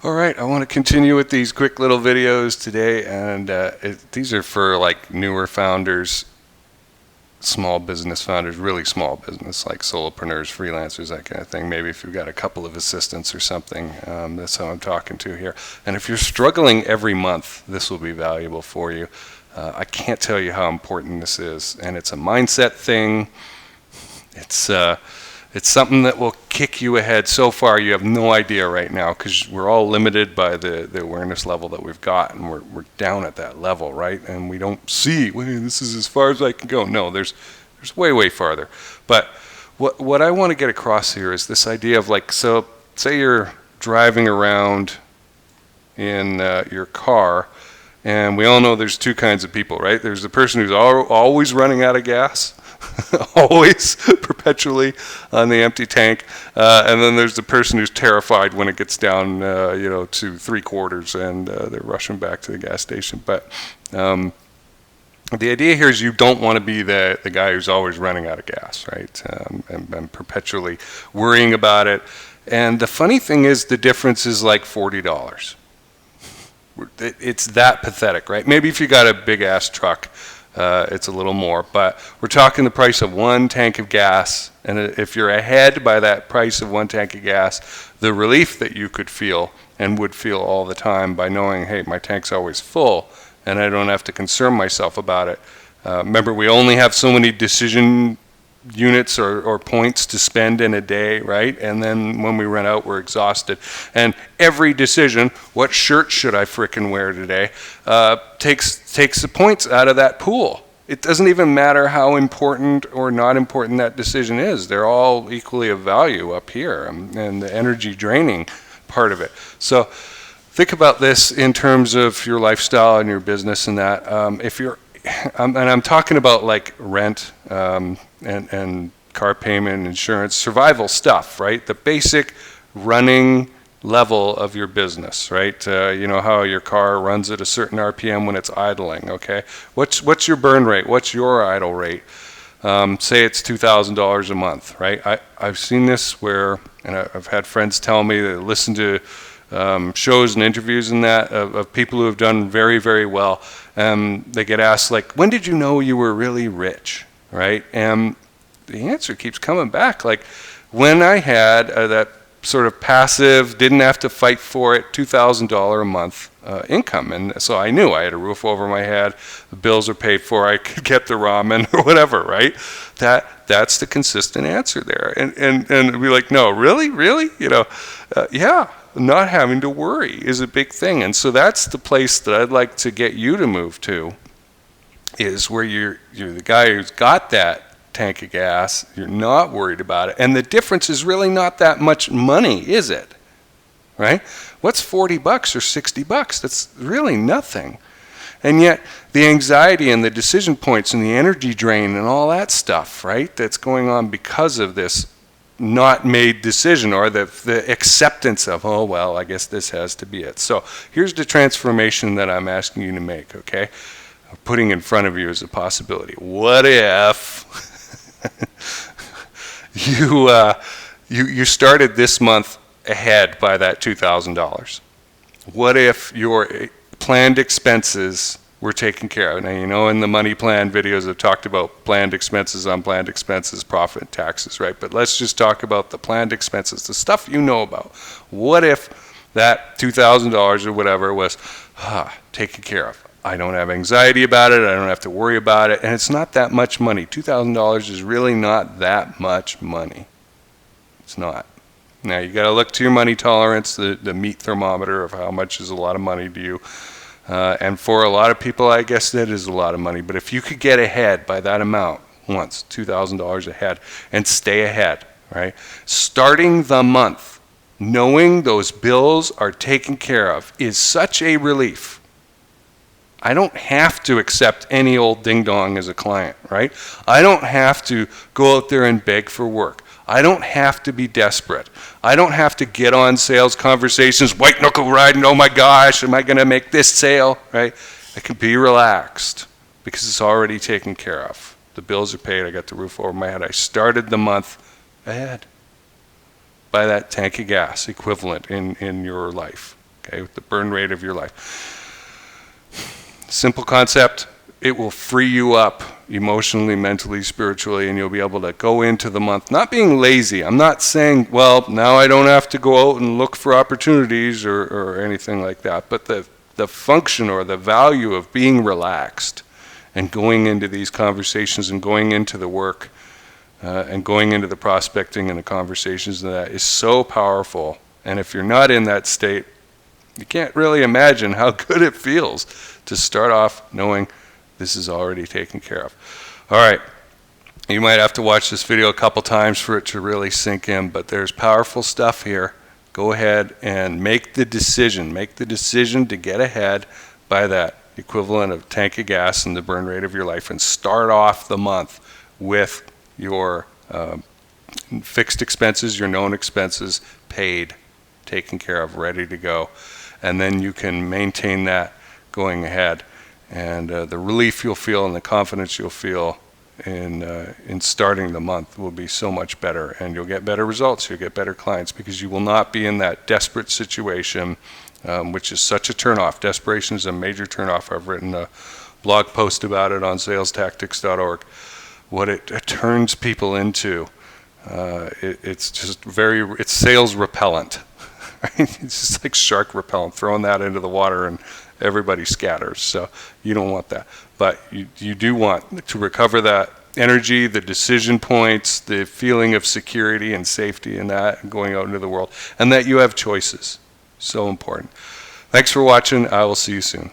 All right, I want to continue with these quick little videos today, and these are for like newer founders, small business founders, really small business, like solopreneurs, freelancers, that kind of thing. Maybe if you've got a couple of assistants or something, that's how I'm talking to here. And if you're struggling every month, this will be valuable for you. I can't tell you how important this is, and it's a mindset thing. It's something that will kick you ahead so far you have no idea right now, because we're all limited by the awareness level that we've got, and we're down at that level, right? And we don't see, well, this is as far as I can go. No, there's way, way farther. But what I want to get across here is this idea of like, so say you're driving around in your car, and we all know there's two kinds of people, right? There's the person who's always running out of gas, always perpetually on the empty tank, and then there's the person who's terrified when it gets down to 3/4 and they're rushing back to the gas station. But the idea here is you don't want to be the guy who's always running out of gas, right? And perpetually worrying about it. And the funny thing is, the difference is like $40. It's that pathetic, right? Maybe if you got a big ass truck, it's a little more, but we're talking the price of one tank of gas, and if you're ahead by that price of one tank of gas, the relief that you could feel and would feel all the time by knowing, hey, my tank's always full and I don't have to concern myself about it. Remember, we only have so many decision units or points to spend in a day, right? And then when we run out, we're exhausted. And every decision, what shirt should I frickin' wear today, takes the points out of that pool. It doesn't even matter how important or not important that decision is. They're all equally of value up here, and the energy draining part of it. So think about this in terms of your lifestyle and your business and that. If you're and I'm talking about like rent and car payment, insurance, survival stuff, right? The basic running level of your business, right? You know how your car runs at a certain RPM when it's idling, okay? What's your burn rate? What's your idle rate? Say it's $2,000 a month, right? I've seen this where, and I've had friends tell me that listen to shows and interviews and that of people who have done very, very well. They get asked, like, when did you know you were really rich, right? And the answer keeps coming back, like, when I had that sort of passive, didn't have to fight for it, $2,000 a month income. And so I knew I had a roof over my head, the bills are paid for, I could get the ramen or whatever, right? That's the consistent answer there. And be like, no, really? Yeah. Not having to worry is a big thing. And so that's the place that I'd like to get you to move to, is where you're the guy who's got that tank of gas, you're not worried about it. And the difference is really not that much money, is it? Right? What's $40 or $60? That's really nothing. And yet the anxiety and the decision points and the energy drain and all that stuff, right, that's going on because of this not made decision, or the acceptance of, oh, well, I guess this has to be it. So here's the transformation that I'm asking you to make, okay? Putting in front of you as a possibility. What if you started this month ahead by that $2,000? What if your planned expenses were taken care of? Now, you know, in the money plan videos, I've talked about planned expenses, unplanned expenses, profit and taxes, right? But let's just talk about the planned expenses, the stuff you know about. What if that $2,000 or whatever was taken care of? I don't have anxiety about it. I don't have to worry about it. And it's not that much money. $2,000 is really not that much money. It's not. Now, you got to look to your money tolerance, the meat thermometer of how much is a lot of money to you. And for a lot of people, I guess that is a lot of money. But if you could get ahead by that amount once, $2,000 ahead, and stay ahead, right? Starting the month, knowing those bills are taken care of is such a relief. I don't have to accept any old ding-dong as a client, right? I don't have to go out there and beg for work. I don't have to be desperate. I don't have to get on sales conversations, white knuckle riding, oh my gosh, am I going to make this sale, right? I can be relaxed because it's already taken care of. The bills are paid, I got the roof over my head. I started the month ahead by that tank of gas equivalent in your life. okay, with the burn rate of your life. Simple concept. It will free you up emotionally, mentally, spiritually, and you'll be able to go into the month not being lazy. I'm not saying, well, now I don't have to go out and look for opportunities or anything like that, but the function or the value of being relaxed and going into these conversations and going into the work and going into the prospecting and the conversations and that is so powerful. And if you're not in that state, you can't really imagine how good it feels to start off knowing this is already taken care of. All right, you might have to watch this video a couple times for it to really sink in, but there's powerful stuff here. Go ahead and make the decision. Make the decision to get ahead by that equivalent of tank of gas and the burn rate of your life, and start off the month with your fixed expenses, your known expenses paid, taken care of, ready to go. And then you can maintain that going ahead. And the relief you'll feel and the confidence you'll feel in starting the month will be so much better, and you'll get better results. You'll get better clients because you will not be in that desperate situation, which is such a turnoff. Desperation is a major turnoff. I've written a blog post about it on salestactics.org. What it turns people into, it's just it's sales repellent. It's just like shark repellent, throwing that into the water and everybody scatters. So you don't want that. But you do want to recover that energy, the decision points, the feeling of security and safety in that, and going out into the world, and that you have choices. So important. Thanks for watching. I will see you soon.